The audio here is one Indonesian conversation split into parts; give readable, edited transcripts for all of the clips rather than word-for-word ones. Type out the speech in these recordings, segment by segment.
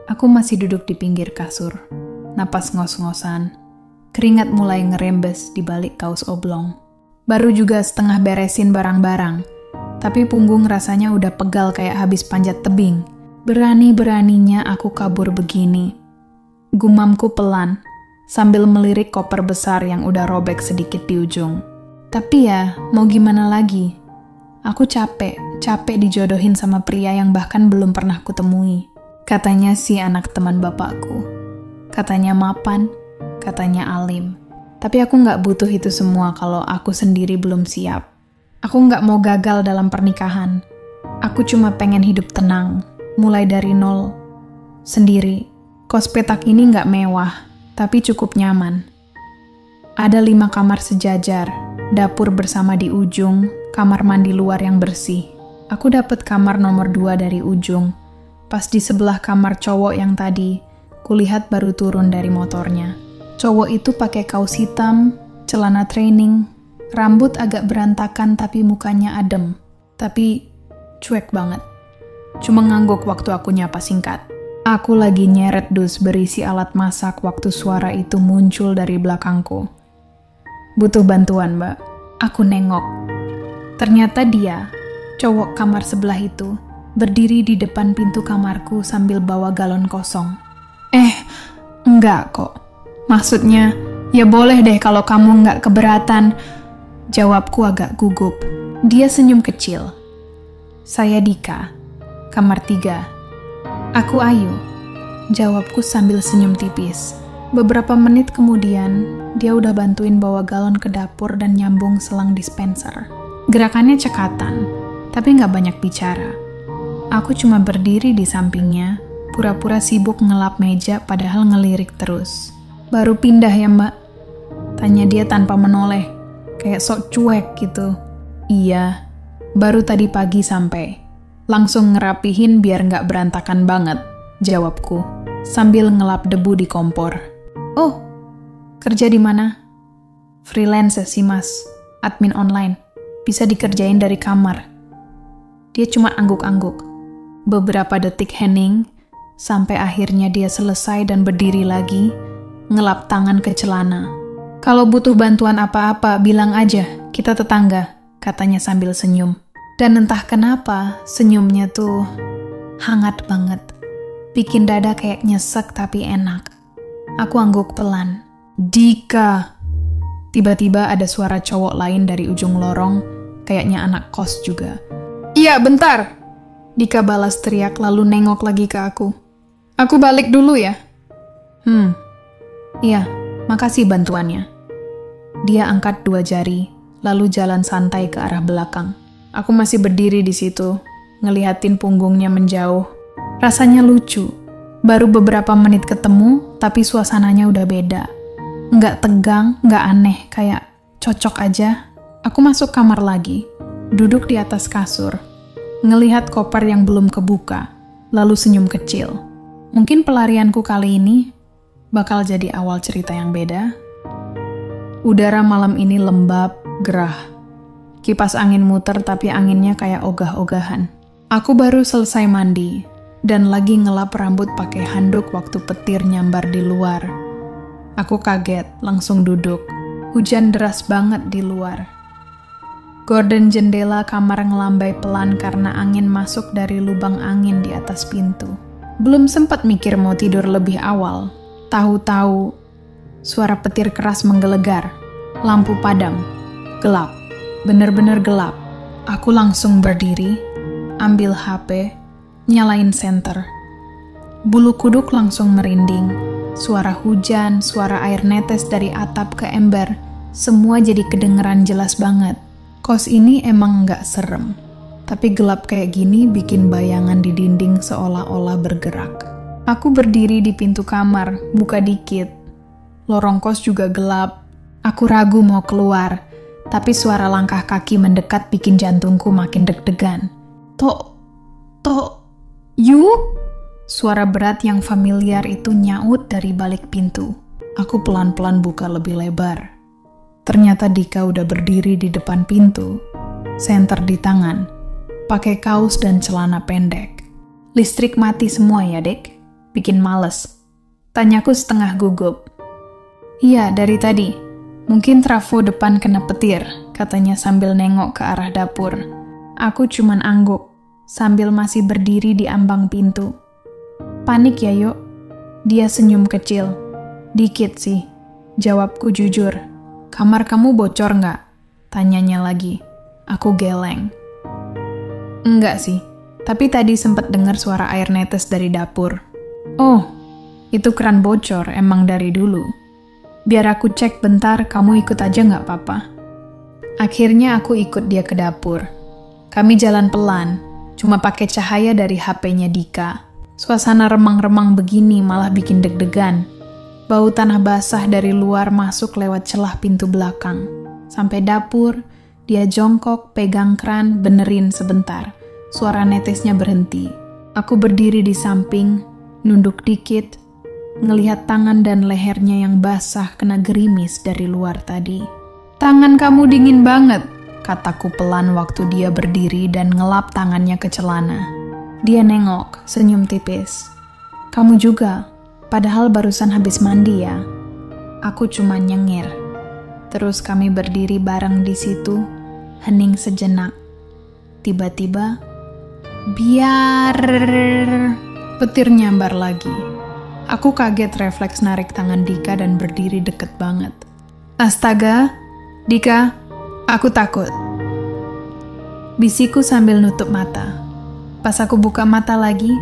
Aku masih duduk di pinggir kasur, napas ngos-ngosan, keringat mulai ngerembes di balik kaos oblong. Baru juga setengah beresin barang-barang, tapi punggung rasanya udah pegal kayak habis panjat tebing. Berani-beraninya aku kabur begini. Gumamku pelan, sambil melirik koper besar yang udah robek sedikit di ujung. Tapi ya, mau gimana lagi? Aku capek dijodohin sama pria yang bahkan belum pernah kutemui. Katanya si anak teman bapakku. Katanya mapan, katanya alim. Tapi aku nggak butuh itu semua kalau aku sendiri belum siap. Aku nggak mau gagal dalam pernikahan. Aku cuma pengen hidup tenang, mulai dari nol, sendiri. Kos petak ini nggak mewah, tapi cukup nyaman. Ada 5 kamar sejajar, dapur bersama di ujung, kamar mandi luar yang bersih. Aku dapat kamar nomor 2 dari ujung, pas di sebelah kamar cowok yang tadi, kulihat baru turun dari motornya. Cowok itu pakai kaos hitam, celana training, rambut agak berantakan tapi mukanya adem. Tapi cuek banget. Cuma ngangguk waktu aku nyapa singkat. Aku lagi nyeret dus berisi alat masak waktu suara itu muncul dari belakangku. Butuh bantuan, Mbak. Aku nengok. Ternyata dia, cowok kamar sebelah itu, berdiri di depan pintu kamarku sambil bawa galon kosong. Enggak kok. Maksudnya, ya boleh deh kalau kamu nggak keberatan. Jawabku agak gugup. Dia senyum kecil. Saya Dika, kamar 3. Aku Ayu, jawabku sambil senyum tipis. Beberapa menit kemudian, dia udah bantuin bawa galon ke dapur dan nyambung selang dispenser. Gerakannya cekatan, tapi nggak banyak bicara. Aku cuma berdiri di sampingnya, pura-pura sibuk ngelap meja padahal ngelirik terus. Baru pindah ya, Mbak? Tanya dia tanpa menoleh, kayak sok cuek gitu. Iya, baru tadi pagi sampai. Langsung ngerapihin biar nggak berantakan banget, jawabku, sambil ngelap debu di kompor. Oh, kerja di mana? Freelance sih, Mas. Admin online. Bisa dikerjain dari kamar. Dia cuma angguk-angguk. Beberapa detik hening, sampai akhirnya dia selesai dan berdiri lagi, ngelap tangan ke celana. Kalau butuh bantuan apa-apa, bilang aja, kita tetangga, katanya sambil senyum. Dan entah kenapa, senyumnya tuh hangat banget. Bikin dada kayak nyesek tapi enak. Aku angguk pelan. Dika! Tiba-tiba ada suara cowok lain dari ujung lorong, kayaknya anak kos juga. Iya, bentar! Dika balas teriak lalu nengok lagi ke aku. Aku balik dulu ya? Iya, makasih bantuannya. Dia angkat 2 jari, lalu jalan santai ke arah belakang. Aku masih berdiri di situ, ngeliatin punggungnya menjauh. Rasanya lucu. Baru beberapa menit ketemu, tapi suasananya udah beda. Nggak tegang, nggak aneh, kayak cocok aja. Aku masuk kamar lagi, duduk di atas kasur, ngelihat koper yang belum kebuka, lalu senyum kecil. Mungkin pelarianku kali ini bakal jadi awal cerita yang beda. Udara malam ini lembab, gerah. Kipas angin muter tapi anginnya kayak ogah-ogahan. Aku baru selesai mandi dan lagi ngelap rambut pakai handuk waktu petir nyambar di luar. Aku kaget, langsung duduk. Hujan deras banget di luar. Gorden jendela kamar ngelambai pelan karena angin masuk dari lubang angin di atas pintu. Belum sempat mikir mau tidur lebih awal. Tahu-tahu, suara petir keras menggelegar. Lampu padam. Gelap. Bener-bener gelap. Aku langsung berdiri, ambil HP, nyalain senter. Bulu kuduk langsung merinding. Suara hujan, suara air netes dari atap ke ember, semua jadi kedengeran jelas banget. Kos ini emang nggak serem, tapi gelap kayak gini bikin bayangan di dinding seolah-olah bergerak. Aku berdiri di pintu kamar, buka dikit. Lorong kos juga gelap. Aku ragu mau keluar, tapi suara langkah kaki mendekat bikin jantungku makin deg-degan. Yuk! Suara berat yang familiar itu nyaut dari balik pintu. Aku pelan-pelan buka lebih lebar. Ternyata Dika udah berdiri di depan pintu, senter di tangan, pakai kaos dan celana pendek. Listrik mati semua ya, Dek? bikin males. Tanyaku setengah gugup. Iya, dari tadi. Mungkin trafo depan kena petir, katanya sambil nengok ke arah dapur. Aku cuman angguk, sambil masih berdiri di ambang pintu. Panik ya, Yok? Dia senyum kecil. Dikit sih, jawabku jujur. Kamar kamu bocor nggak? Tanyanya lagi. Aku geleng. Enggak sih, tapi tadi sempat dengar suara air netes dari dapur. Oh, itu keran bocor emang dari dulu. Biar aku cek bentar, kamu ikut aja nggak apa-apa? Akhirnya aku ikut dia ke dapur. Kami jalan pelan, cuma pakai cahaya dari HP-nya Dika. Suasana remang-remang begini malah bikin deg-degan. Bau tanah basah dari luar masuk lewat celah pintu belakang. Sampai dapur, dia jongkok, pegang keran, benerin sebentar. Suara netesnya berhenti. Aku berdiri di samping, nunduk dikit, ngelihat tangan dan lehernya yang basah kena gerimis dari luar tadi. Tangan kamu dingin banget, kataku pelan waktu dia berdiri dan ngelap tangannya ke celana. Dia nengok, senyum tipis. Kamu juga, padahal barusan habis mandi ya. Aku cuma nyengir. Terus kami berdiri bareng di situ, hening sejenak. Tiba-tiba, biar petir nyambar lagi. Aku kaget refleks narik tangan Dika dan berdiri deket banget. Astaga, Dika, aku takut. Bisiku sambil nutup mata. Pas aku buka mata lagi,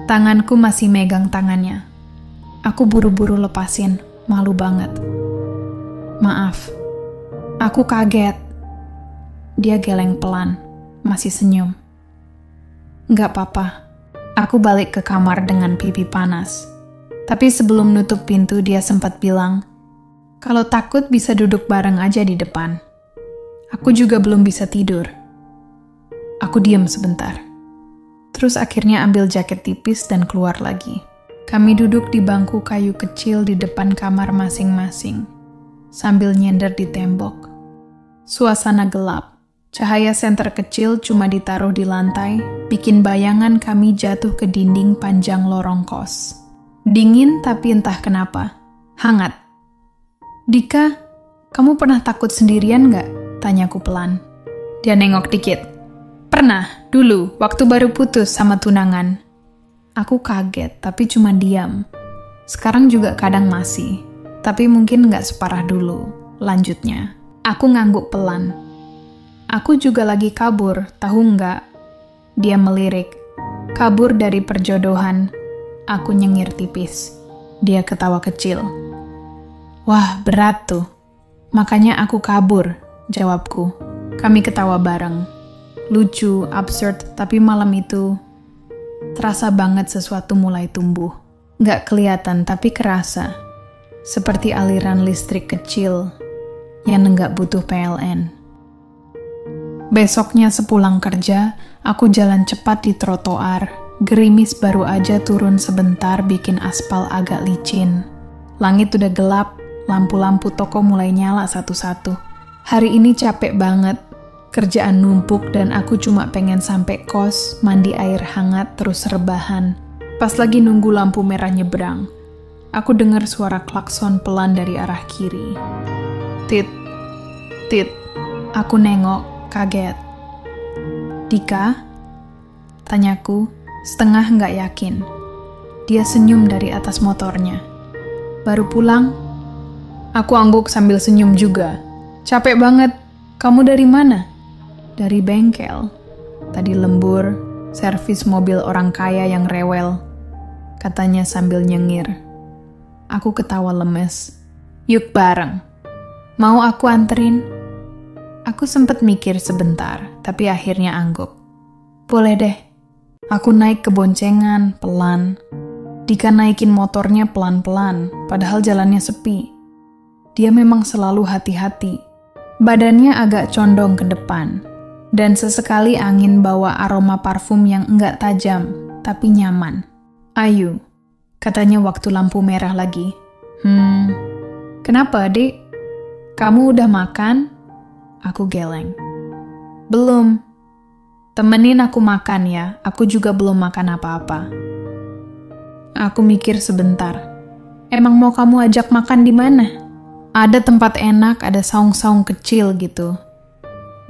tanganku masih megang tangannya. Aku buru-buru lepasin, malu banget. Maaf, aku kaget. Dia geleng pelan, masih senyum. Nggak apa-apa, aku balik ke kamar dengan pipi panas. Tapi sebelum nutup pintu dia sempat bilang, kalau takut bisa duduk bareng aja di depan. Aku juga belum bisa tidur. Aku diam sebentar. Terus akhirnya ambil jaket tipis dan keluar lagi. Kami duduk di bangku kayu kecil di depan kamar masing-masing, sambil nyender di tembok. Suasana gelap. Cahaya senter kecil cuma ditaruh di lantai, bikin bayangan kami jatuh ke dinding panjang lorong kos. Dingin tapi entah kenapa. Hangat. Dika, kamu pernah takut sendirian nggak? Tanyaku pelan. Dia nengok dikit. Pernah, dulu, waktu baru putus sama tunangan. Aku kaget, tapi cuma diam. Sekarang juga kadang masih, tapi mungkin nggak separah dulu. Lanjutnya, aku ngangguk pelan. Aku juga lagi kabur, tahu nggak? Dia melirik. Kabur dari perjodohan. Aku nyengir tipis. Dia ketawa kecil. Wah, berat tuh. Makanya aku kabur, jawabku. Kami ketawa bareng. Lucu, absurd, tapi malam itu terasa banget sesuatu mulai tumbuh. Nggak kelihatan, tapi kerasa. Seperti aliran listrik kecil yang nggak butuh PLN. Besoknya sepulang kerja, aku jalan cepat di trotoar. Gerimis baru aja turun sebentar bikin aspal agak licin. Langit udah gelap, lampu-lampu toko mulai nyala satu-satu. Hari ini capek banget. Kerjaan numpuk dan aku cuma pengen sampai kos, mandi air hangat terus rebahan. Pas lagi nunggu lampu merah nyebrang, aku dengar suara klakson pelan dari arah kiri. Tit, tit. Aku nengok, kaget. Dika? Tanyaku, setengah nggak yakin. Dia senyum dari atas motornya. Baru pulang? Aku angguk sambil senyum juga. Capek banget. Kamu dari mana? Dari bengkel. Tadi lembur, servis mobil orang kaya yang rewel. Katanya sambil nyengir. Aku ketawa lemes. Yuk bareng. Mau aku anterin? Aku sempet mikir sebentar, tapi akhirnya angguk. Boleh deh. Aku naik ke boncengan, pelan. Dika naikin motornya pelan-pelan, padahal jalannya sepi. Dia memang selalu hati-hati. Badannya agak condong ke depan. Dan sesekali angin bawa aroma parfum yang enggak tajam, tapi nyaman. Ayu, katanya waktu lampu merah lagi. Kenapa, Dek? Kamu udah makan? Aku geleng. Belum. Temenin aku makan ya, aku juga belum makan apa-apa. Aku mikir sebentar. Emang mau kamu ajak makan di mana? Ada tempat enak, ada saung-saung kecil gitu.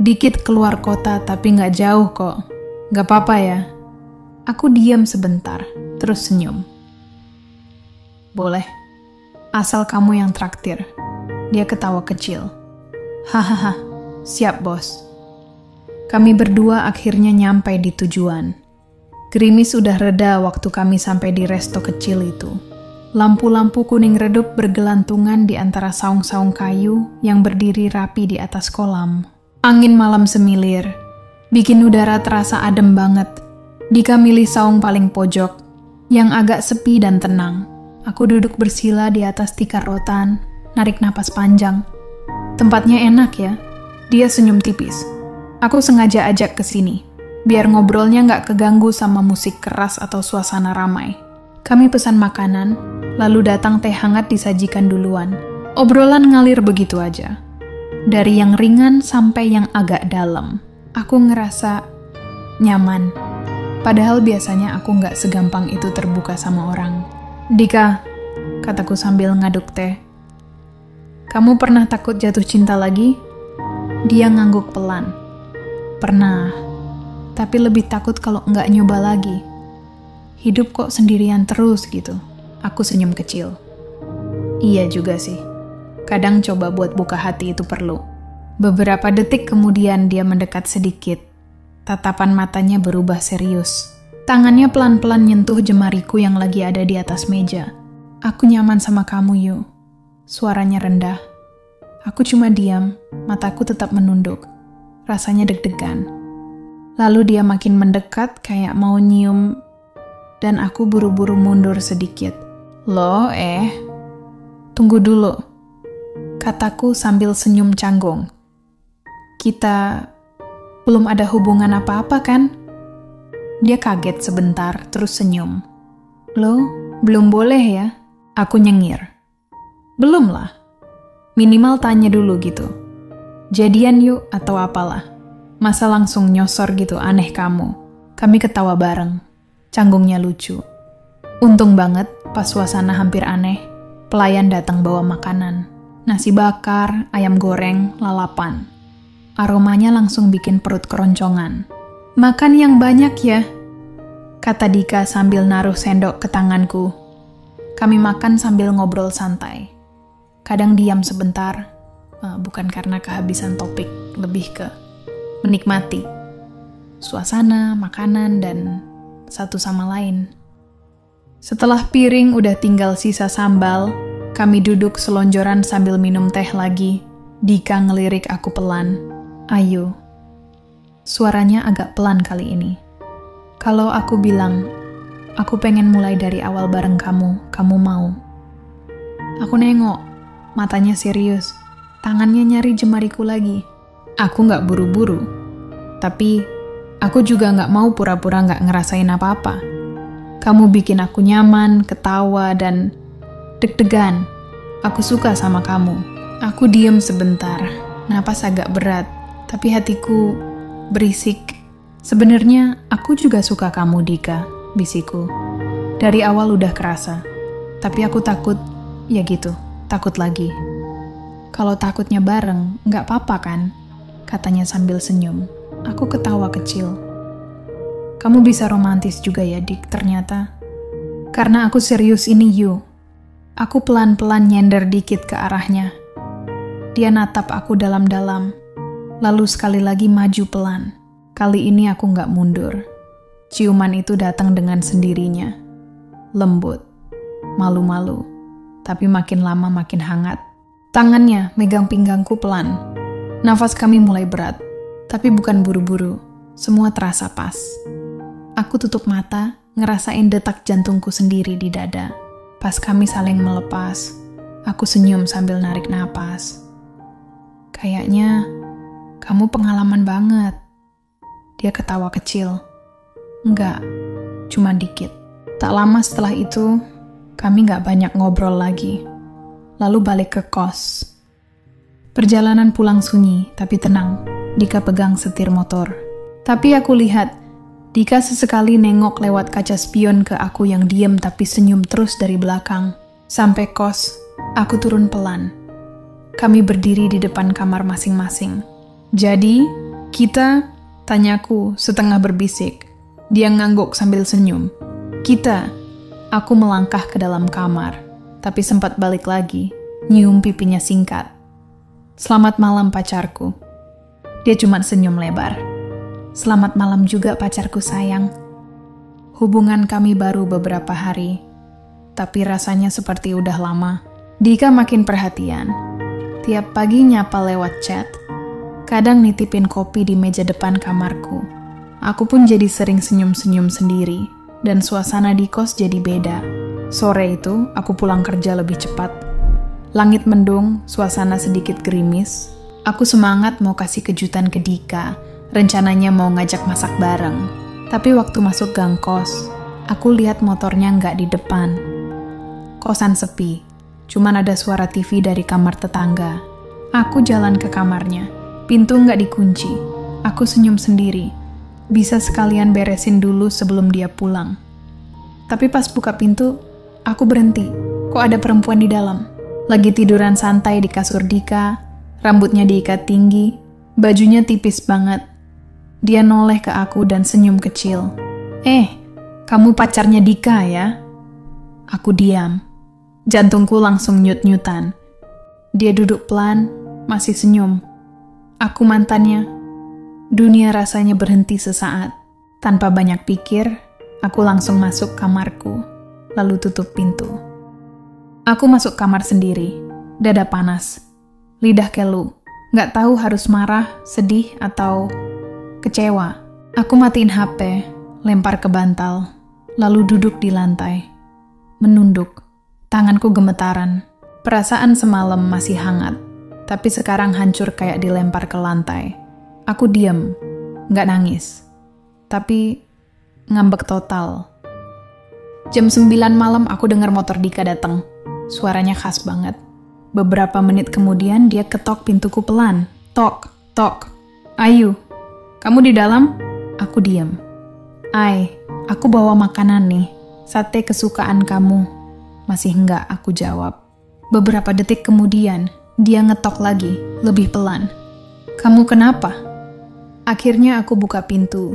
Dikit keluar kota tapi nggak jauh kok. Nggak apa-apa ya? Aku diam sebentar, terus senyum. Boleh. Asal kamu yang traktir. Dia ketawa kecil. Hahaha, siap bos. Kami berdua akhirnya nyampe di tujuan. Gerimis udah reda waktu kami sampai di resto kecil itu. Lampu-lampu kuning redup bergelantungan di antara saung-saung kayu yang berdiri rapi di atas kolam. Angin malam semilir, bikin udara terasa adem banget. Dika milih saung paling pojok, yang agak sepi dan tenang. Aku duduk bersila di atas tikar rotan, narik napas panjang. Tempatnya enak ya, dia senyum tipis. Aku sengaja ajak ke sini, biar ngobrolnya nggak keganggu sama musik keras atau suasana ramai. Kami pesan makanan, lalu datang teh hangat disajikan duluan. Obrolan ngalir begitu aja. Dari yang ringan sampai yang agak dalam. Aku ngerasa nyaman. Padahal biasanya aku nggak segampang itu terbuka sama orang. Dika, kataku sambil ngaduk teh. Kamu pernah takut jatuh cinta lagi? Dia ngangguk pelan. Pernah, tapi lebih takut kalau nggak nyoba lagi. Hidup kok sendirian terus gitu. Aku senyum kecil. Iya juga sih. Kadang coba buat buka hati itu perlu. Beberapa detik kemudian dia mendekat sedikit. Tatapan matanya berubah serius. Tangannya pelan-pelan nyentuh jemariku yang lagi ada di atas meja. Aku nyaman sama kamu, Yu. Suaranya rendah. Aku cuma diam, mataku tetap menunduk. Rasanya deg-degan. Lalu dia makin mendekat kayak mau nyium, dan aku buru-buru mundur sedikit. Loh, tunggu dulu, kataku sambil senyum canggung. Kita belum ada hubungan apa-apa kan? Dia kaget sebentar, terus senyum. Loh, belum boleh ya? Aku nyengir. Belum lah. Minimal tanya dulu gitu. Jadian yuk atau apalah. Masa langsung nyosor gitu, aneh kamu. Kami ketawa bareng. Canggungnya lucu. Untung banget pas suasana hampir aneh, pelayan datang bawa makanan. Nasi bakar, ayam goreng, lalapan. Aromanya langsung bikin perut keroncongan. Makan yang banyak ya, kata Dika sambil naruh sendok ke tanganku. Kami makan sambil ngobrol santai. Kadang diam sebentar, bukan karena kehabisan topik, lebih ke menikmati suasana, makanan, dan satu sama lain. Setelah piring udah tinggal sisa sambal, kami duduk selonjoran sambil minum teh lagi. Dika ngelirik aku pelan. Ayo. Suaranya agak pelan kali ini. Kalau aku bilang, aku pengen mulai dari awal bareng kamu, kamu mau? Aku nengok, matanya serius. Tangannya nyari jemariku lagi. Aku nggak buru-buru. Tapi aku juga nggak mau pura-pura nggak ngerasain apa-apa. Kamu bikin aku nyaman, ketawa, dan deg-degan. Aku suka sama kamu. Aku diem sebentar, napas agak berat, tapi hatiku berisik. Sebenarnya aku juga suka kamu, Dika, bisiku. Dari awal udah kerasa. Tapi aku takut, ya gitu, takut lagi. Kalau takutnya bareng, nggak apa-apa kan? Katanya sambil senyum. Aku ketawa kecil. Kamu bisa romantis juga ya, Dik, ternyata. Karena aku serius ini, Yu. Aku pelan-pelan nyender dikit ke arahnya. Dia natap aku dalam-dalam. Lalu sekali lagi maju pelan. Kali ini aku nggak mundur. Ciuman itu datang dengan sendirinya. Lembut. Malu-malu. Tapi makin lama makin hangat. Tangannya megang pinggangku pelan. Nafas kami mulai berat. Tapi bukan buru-buru. Semua terasa pas. Aku tutup mata, ngerasain detak jantungku sendiri di dada. Pas kami saling melepas, aku senyum sambil narik napas. Kayaknya kamu pengalaman banget. Dia ketawa kecil. Enggak, cuma dikit. Tak lama setelah itu, kami gak banyak ngobrol lagi. Lalu balik ke kos. Perjalanan pulang sunyi, tapi tenang. Dika pegang setir motor. Tapi aku lihat, Dika sesekali nengok lewat kaca spion ke aku yang diam tapi senyum terus dari belakang. Sampai kos, aku turun pelan. Kami berdiri di depan kamar masing-masing. Jadi, kita, tanyaku setengah berbisik. Dia ngangguk sambil senyum. Kita, aku melangkah ke dalam kamar, tapi sempat balik lagi, nyium pipinya singkat. Selamat malam pacarku. Dia cuma senyum lebar. Selamat malam juga pacarku sayang. Hubungan kami baru beberapa hari, tapi rasanya seperti udah lama. Dika makin perhatian. Tiap pagi nyapa lewat chat. Kadang nitipin kopi di meja depan kamarku. Aku pun jadi sering senyum-senyum sendiri, dan suasana di kos jadi beda. Sore itu, aku pulang kerja lebih cepat. Langit mendung, suasana sedikit gerimis. Aku semangat mau kasih kejutan ke Dika. Rencananya mau ngajak masak bareng. Tapi waktu masuk gang kos, aku lihat motornya nggak di depan. Kosan sepi, cuman ada suara TV dari kamar tetangga. Aku jalan ke kamarnya. Pintu nggak dikunci. Aku senyum sendiri. Bisa sekalian beresin dulu sebelum dia pulang. Tapi pas buka pintu, aku berhenti. Kok ada perempuan di dalam? Lagi tiduran santai di kasur Dika, rambutnya diikat tinggi, bajunya tipis banget. Dia noleh ke aku dan senyum kecil. Kamu pacarnya Dika ya? Aku diam. Jantungku langsung nyut-nyutan. Dia duduk pelan, masih senyum. Aku mantannya. Dunia rasanya berhenti sesaat. Tanpa banyak pikir, aku langsung masuk kamarku, lalu tutup pintu. Aku masuk kamar sendiri. Dada panas. Lidah kelu. Gak tahu harus marah, sedih, atau kecewa. Aku matiin HP, lempar ke bantal, lalu duduk di lantai. Menunduk. Tanganku gemetaran. Perasaan semalam masih hangat, tapi sekarang hancur kayak dilempar ke lantai. Aku diam, gak nangis. Tapi ngambek total. Jam 9 malam aku dengar motor Dika datang. Suaranya khas banget. Beberapa menit kemudian dia ketok pintuku pelan. Tok, tok. Ayu. Kamu di dalam? Aku diam. Aku bawa makanan nih. Sate kesukaan kamu. Masih enggak, aku jawab. Beberapa detik kemudian, dia ngetok lagi, lebih pelan. Kamu kenapa? Akhirnya aku buka pintu.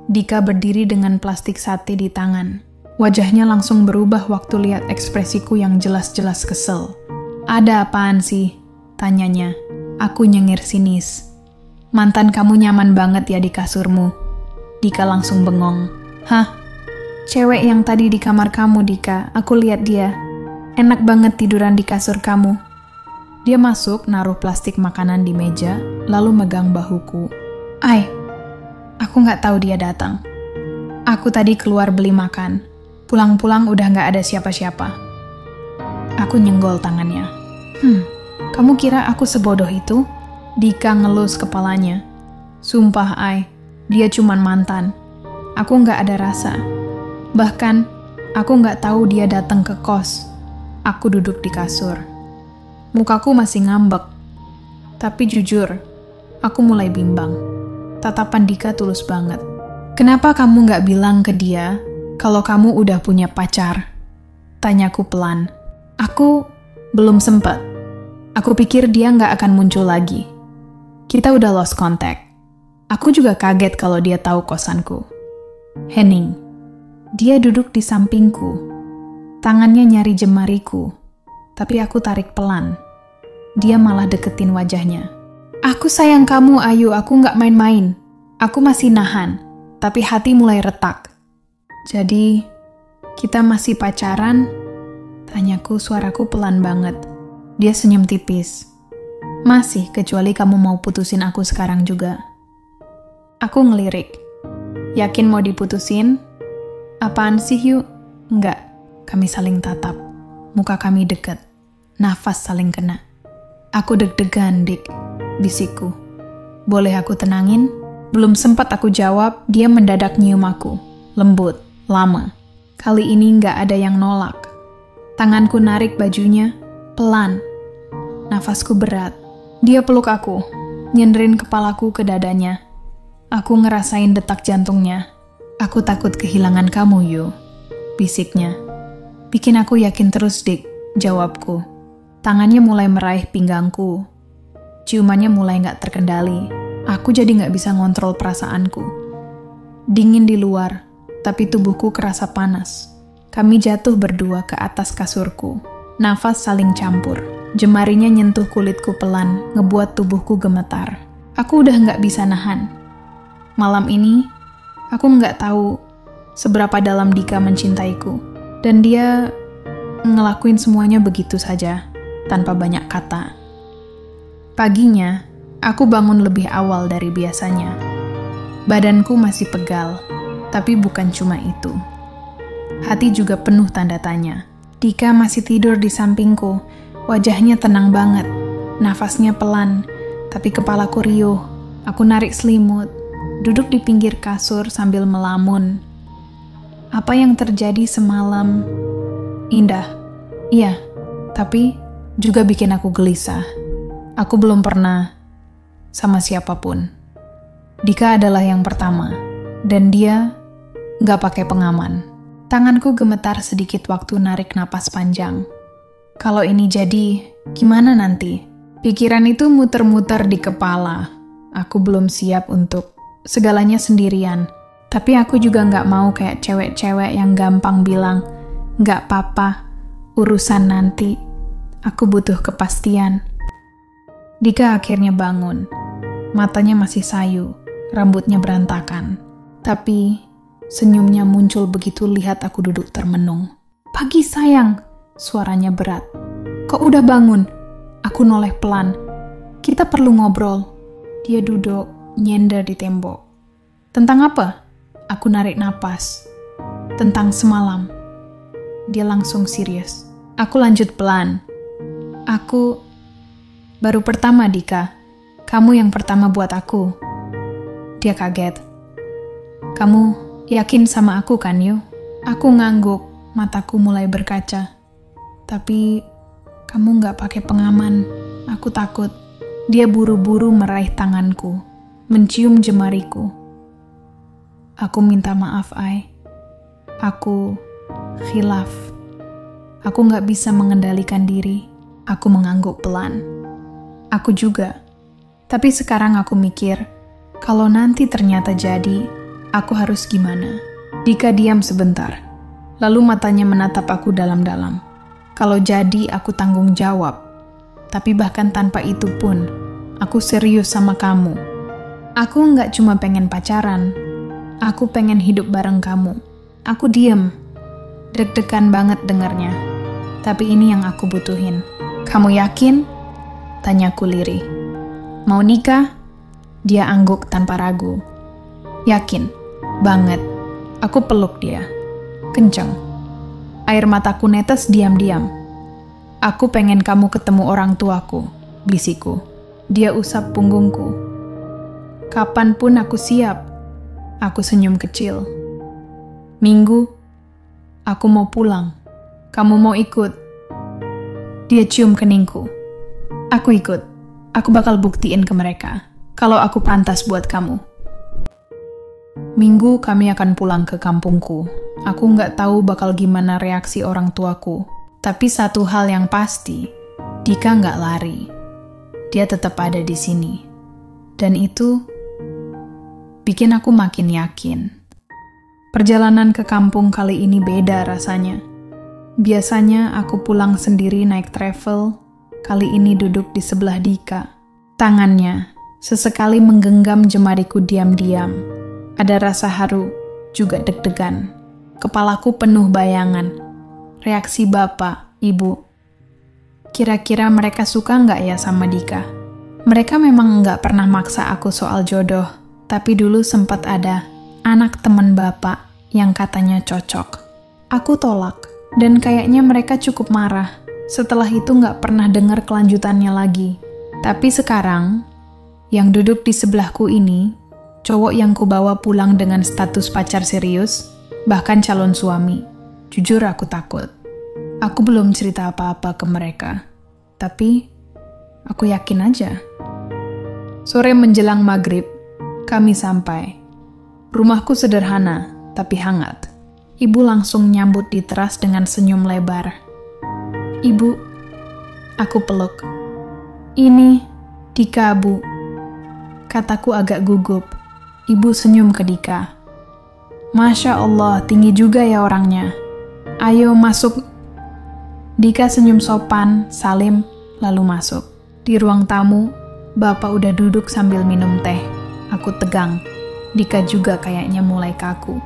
Dika berdiri dengan plastik sate di tangan. Wajahnya langsung berubah waktu lihat ekspresiku yang jelas-jelas kesel. Ada apaan sih? Tanyanya. Aku nyengir sinis. Mantan kamu nyaman banget ya di kasurmu. Dika langsung bengong. Hah? Cewek yang tadi di kamar kamu, Dika. Aku lihat dia. Enak banget tiduran di kasur kamu. Dia masuk, naruh plastik makanan di meja, lalu megang bahuku. Aku nggak tahu dia datang. Aku tadi keluar beli makan. Pulang-pulang udah nggak ada siapa-siapa. Aku nyenggol tangannya. Kamu kira aku sebodoh itu? Dika ngelus kepalanya. Sumpah, dia cuman mantan. Aku nggak ada rasa. Bahkan, aku nggak tahu dia datang ke kos. Aku duduk di kasur. Mukaku masih ngambek. Tapi jujur, aku mulai bimbang. Tatapan Dika tulus banget. Kenapa kamu nggak bilang ke dia kalau kamu udah punya pacar? Tanyaku pelan. Aku belum sempat. Aku pikir dia nggak akan muncul lagi. Kita udah lost contact. Aku juga kaget kalau dia tahu kosanku. Henning. Dia duduk di sampingku. Tangannya nyari jemariku. Tapi aku tarik pelan. Dia malah deketin wajahnya. Aku sayang kamu, Ayu. Aku nggak main-main. Aku masih nahan. Tapi hati mulai retak. Jadi, kita masih pacaran? Tanyaku, suaraku pelan banget. Dia senyum tipis. Masih, kecuali kamu mau putusin aku sekarang juga. Aku ngelirik. Yakin mau diputusin? Apaan sih, Yu? Enggak. Kami saling tatap. Muka kami dekat. Nafas saling kena. Aku deg-degan, Dik. Bisikku. Boleh aku tenangin? Belum sempat aku jawab, dia mendadak nyium aku. Lembut, lama. Kali ini enggak ada yang nolak. Tanganku narik bajunya, pelan. Nafasku berat. Dia peluk aku, nyenderin kepalaku ke dadanya. Aku ngerasain detak jantungnya. Aku takut kehilangan kamu, Yu, bisiknya. Bikin aku yakin terus, Dik, jawabku. Tangannya mulai meraih pinggangku. Ciumannya mulai gak terkendali. Aku jadi gak bisa ngontrol perasaanku. Dingin di luar, tapi tubuhku kerasa panas. Kami jatuh berdua ke atas kasurku. Nafas saling campur. Jemarinya nyentuh kulitku pelan, ngebuat tubuhku gemetar. Aku udah gak bisa nahan. Malam ini, aku gak tahu seberapa dalam Dika mencintaiku. Dan dia ngelakuin semuanya begitu saja, tanpa banyak kata. Paginya, aku bangun lebih awal dari biasanya. Badanku masih pegal, tapi bukan cuma itu. Hati juga penuh tanda tanya. Dika masih tidur di sampingku, wajahnya tenang banget, nafasnya pelan, tapi kepalaku riuh. Aku narik selimut, duduk di pinggir kasur sambil melamun. Apa yang terjadi semalam indah, iya, tapi juga bikin aku gelisah. Aku belum pernah sama siapapun. Dika adalah yang pertama, dan dia gak pakai pengaman. Tanganku gemetar sedikit waktu narik napas panjang. Kalau ini jadi, gimana nanti? Pikiran itu muter-muter di kepala. Aku belum siap untuk segalanya sendirian. Tapi aku juga gak mau kayak cewek-cewek yang gampang bilang, gak apa-apa, urusan nanti. Aku butuh kepastian. Dika akhirnya bangun. Matanya masih sayu, rambutnya berantakan. Tapi senyumnya muncul begitu lihat aku duduk termenung. Pagi sayang, suaranya berat. Kok udah bangun? Aku noleh pelan. Kita perlu ngobrol. Dia duduk, nyender di tembok. Tentang apa? Aku narik napas. Tentang semalam. Dia langsung serius. Aku lanjut pelan. Aku baru pertama, Dika. Kamu yang pertama buat aku. Dia kaget. Kamu yakin sama aku kan, Yu? Aku ngangguk, mataku mulai berkaca. Tapi kamu gak pakai pengaman. Aku takut. Dia buru-buru meraih tanganku, mencium jemariku. Aku minta maaf, Ai. Aku khilaf. Aku gak bisa mengendalikan diri. Aku mengangguk pelan. Aku juga. Tapi sekarang aku mikir, kalau nanti ternyata jadi, aku harus gimana? Dika diam sebentar. Lalu matanya menatap aku dalam-dalam. Kalau jadi, aku tanggung jawab. Tapi bahkan tanpa itu pun, aku serius sama kamu. Aku nggak cuma pengen pacaran. Aku pengen hidup bareng kamu. Aku diem. Deg-degan banget dengarnya. Tapi ini yang aku butuhin. Kamu yakin? Tanyaku lirih. Mau nikah? Dia angguk tanpa ragu. Yakin? Banget. Aku peluk dia. Kenceng. Air mataku netes diam-diam. Aku pengen kamu ketemu orang tuaku, bisikku. Dia usap punggungku. Kapanpun aku siap. Aku senyum kecil. Minggu, aku mau pulang. Kamu mau ikut? Dia cium keningku. Aku ikut. Aku bakal buktiin ke mereka kalau aku pantas buat kamu. Minggu kami akan pulang ke kampungku. Aku nggak tahu bakal gimana reaksi orang tuaku. Tapi satu hal yang pasti, Dika nggak lari. Dia tetap ada di sini. Dan itu bikin aku makin yakin. Perjalanan ke kampung kali ini beda rasanya. Biasanya aku pulang sendiri naik travel, kali ini duduk di sebelah Dika. Tangannya sesekali menggenggam jemariku diam-diam. Ada rasa haru, juga deg-degan. Kepalaku penuh bayangan. Reaksi bapak, ibu. Kira-kira mereka suka nggak ya sama Dika? Mereka memang nggak pernah maksa aku soal jodoh, tapi dulu sempat ada anak teman bapak yang katanya cocok. Aku tolak, dan kayaknya mereka cukup marah. Setelah itu nggak pernah dengar kelanjutannya lagi. Tapi sekarang, yang duduk di sebelahku ini, cowok yang kubawa pulang dengan status pacar serius, bahkan calon suami. Jujur aku takut. Aku belum cerita apa-apa ke mereka. Tapi, aku yakin aja. Sore menjelang maghrib, kami sampai. Rumahku sederhana, tapi hangat. Ibu langsung nyambut di teras dengan senyum lebar. "Ibu," aku peluk. "Ini Dika, Bu," kataku agak gugup. Ibu senyum ke Dika. "Masya Allah, tinggi juga ya orangnya. Ayo masuk." Dika senyum sopan, salim, lalu masuk. Di ruang tamu, Bapak udah duduk sambil minum teh. Aku tegang. Dika juga kayaknya mulai kaku.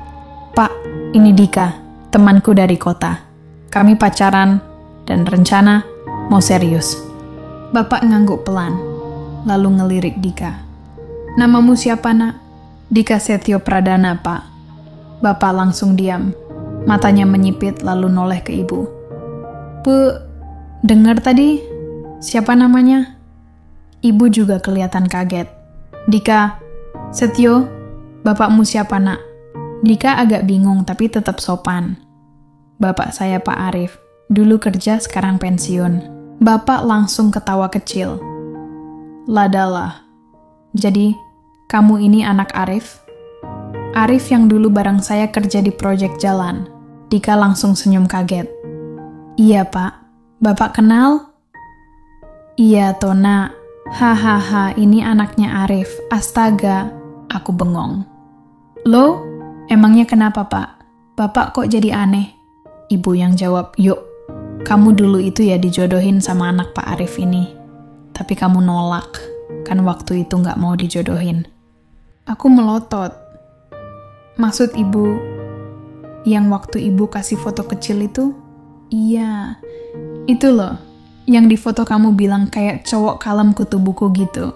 "Pak, ini Dika, temanku dari kota. Kami pacaran dan rencana mau serius." Bapak ngangguk pelan, lalu ngelirik Dika. "Namamu siapa, Nak?" "Dika Setio Pradana, Pak." Bapak langsung diam. Matanya menyipit lalu noleh ke ibu. "Bu, dengar tadi? Siapa namanya?" Ibu juga kelihatan kaget. "Dika Setio, bapakmu siapa, Nak?" Dika agak bingung tapi tetap sopan. "Bapak saya Pak Arif, dulu kerja sekarang pensiun." Bapak langsung ketawa kecil. "Ladalah, jadi kamu ini anak Arif?" "Arif yang dulu bareng saya kerja di proyek jalan." Dika langsung senyum kaget. "Iya Pak, Bapak kenal?" "Iya Tona, hahaha ini anaknya Arif, astaga." Aku bengong. "Loh, emangnya kenapa Pak? Bapak kok jadi aneh?" Ibu yang jawab, "Yuk, kamu dulu itu ya dijodohin sama anak Pak Arif ini. Tapi kamu nolak, kan waktu itu nggak mau dijodohin." Aku melotot. "Maksud ibu, yang waktu ibu kasih foto kecil itu?" "Iya, itu loh, yang di foto kamu bilang kayak cowok kalem kutu buku gitu."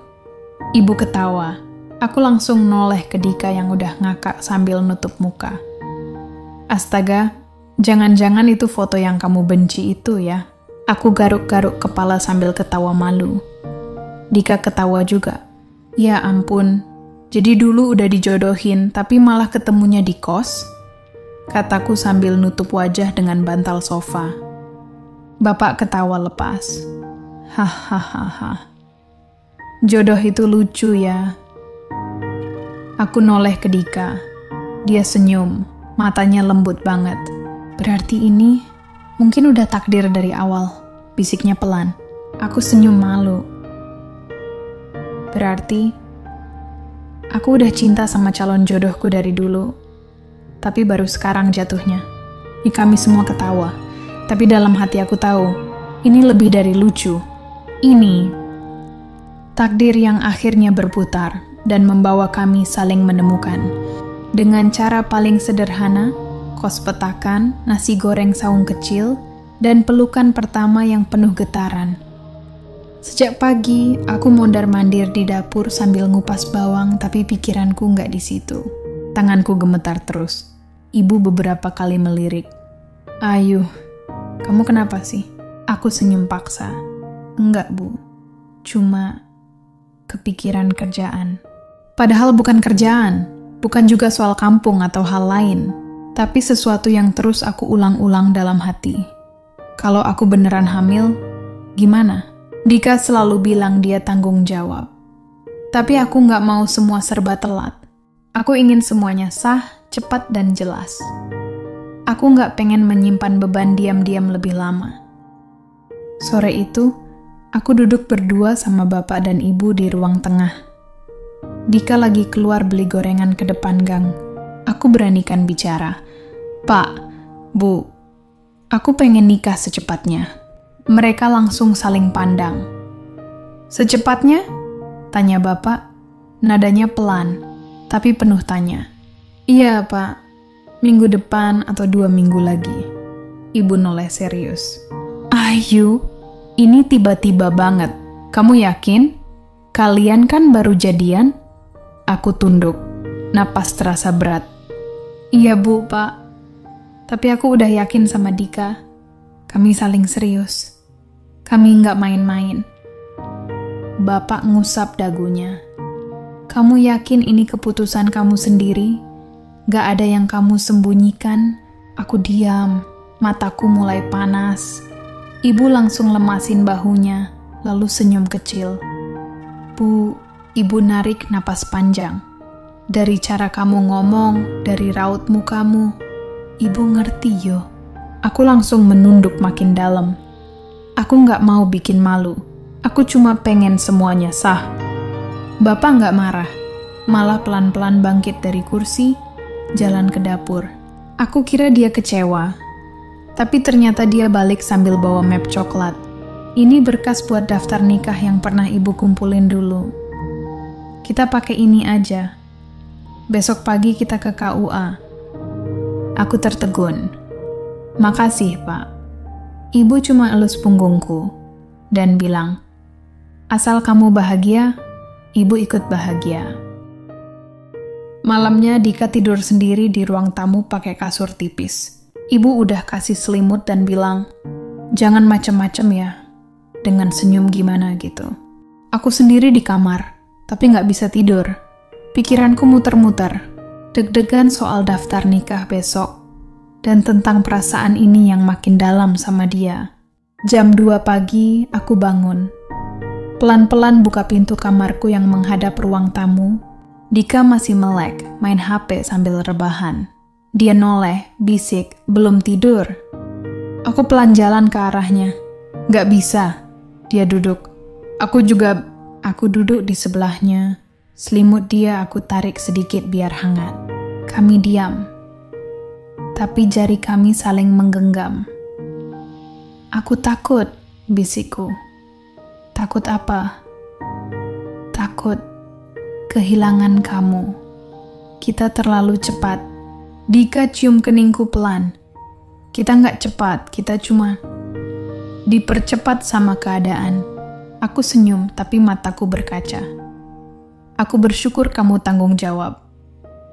Ibu ketawa. Aku langsung noleh ke Dika yang udah ngakak sambil nutup muka. "Astaga, jangan-jangan itu foto yang kamu benci itu ya?" Aku garuk-garuk kepala sambil ketawa malu. Dika ketawa juga. "Ya ampun, jadi dulu udah dijodohin tapi malah ketemunya di kos?" Kataku sambil nutup wajah dengan bantal sofa. Bapak ketawa lepas. "Hahaha. Jodoh itu lucu ya." Aku noleh ke Dika. Dia senyum, matanya lembut banget. "Berarti ini mungkin udah takdir dari awal," bisiknya pelan. Aku senyum malu. "Berarti aku udah cinta sama calon jodohku dari dulu, tapi baru sekarang jatuhnya." Kami semua ketawa, tapi dalam hati aku tahu, ini lebih dari lucu. Ini takdir yang akhirnya berputar dan membawa kami saling menemukan. Dengan cara paling sederhana, kos petakan, nasi goreng saung kecil, dan pelukan pertama yang penuh getaran. Sejak pagi, aku mondar-mandir di dapur sambil ngupas bawang, tapi pikiranku nggak di situ. Tanganku gemetar terus. Ibu beberapa kali melirik. "Ayu, kamu kenapa sih?" Aku senyum paksa. "Enggak, Bu. Cuma kepikiran kerjaan." Padahal bukan kerjaan, bukan juga soal kampung atau hal lain, tapi sesuatu yang terus aku ulang-ulang dalam hati. Kalau aku beneran hamil, gimana? Dika selalu bilang dia tanggung jawab. Tapi aku nggak mau semua serba telat. Aku ingin semuanya sah, cepat, dan jelas. Aku nggak pengen menyimpan beban diam-diam lebih lama. Sore itu, aku duduk berdua sama bapak dan ibu di ruang tengah. Dika lagi keluar beli gorengan ke depan gang. Aku beranikan bicara. "Pak, Bu, aku pengen nikah secepatnya." Mereka langsung saling pandang. "Secepatnya?" tanya bapak. Nadanya pelan, tapi penuh tanya. "Iya, Pak. Minggu depan atau 2 minggu lagi." Ibu noleh serius. "Ayu, ini tiba-tiba banget. Kamu yakin? Kalian kan baru jadian?" Aku tunduk. Napas terasa berat. "Iya, Bu, Pak. Tapi aku udah yakin sama Dika. Kami saling serius. Kami nggak main-main." Bapak ngusap dagunya. "Kamu yakin ini keputusan kamu sendiri? Gak ada yang kamu sembunyikan?" Aku diam. Mataku mulai panas. Ibu langsung lemasin bahunya, lalu senyum kecil. "Bu," ibu narik napas panjang. Dari cara kamu ngomong, dari raut mukamu, ibu ngerti yo. Aku langsung menunduk makin dalam. Aku nggak mau bikin malu. Aku cuma pengen semuanya sah. Bapak nggak marah, malah pelan-pelan bangkit dari kursi, jalan ke dapur. Aku kira dia kecewa, tapi ternyata dia balik sambil bawa map coklat. Ini berkas buat daftar nikah yang pernah ibu kumpulin dulu. Kita pakai ini aja. Besok pagi kita ke KUA. Aku tertegun. Makasih, Pak. Ibu cuma elus punggungku dan bilang, asal kamu bahagia, ibu ikut bahagia. Malamnya Dika tidur sendiri di ruang tamu pakai kasur tipis. Ibu udah kasih selimut dan bilang, jangan macem-macem ya, dengan senyum gimana gitu. Aku sendiri di kamar, tapi gak bisa tidur. Pikiranku muter-muter, deg-degan soal daftar nikah besok, dan tentang perasaan ini yang makin dalam sama dia. Jam 2 pagi, aku bangun. Pelan-pelan buka pintu kamarku yang menghadap ruang tamu. Dika masih melek, main HP sambil rebahan. Dia noleh, bisik, belum tidur. Aku pelan jalan ke arahnya. Gak bisa. Dia duduk. Aku duduk di sebelahnya. Selimut dia aku tarik sedikit biar hangat. Kami diam. Tapi jari kami saling menggenggam. Aku takut, bisikku. Takut apa? Takut kehilangan kamu. Kita terlalu cepat. Dika cium keningku pelan. Kita nggak cepat, kita cuma dipercepat sama keadaan. Aku senyum, tapi mataku berkaca. Aku bersyukur kamu tanggung jawab.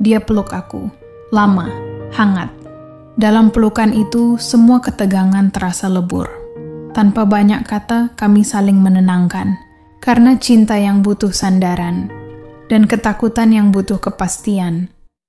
Dia peluk aku. Lama, hangat. Dalam pelukan itu, semua ketegangan terasa lebur. Tanpa banyak kata, kami saling menenangkan. Karena cinta yang butuh sandaran, dan ketakutan yang butuh kepastian.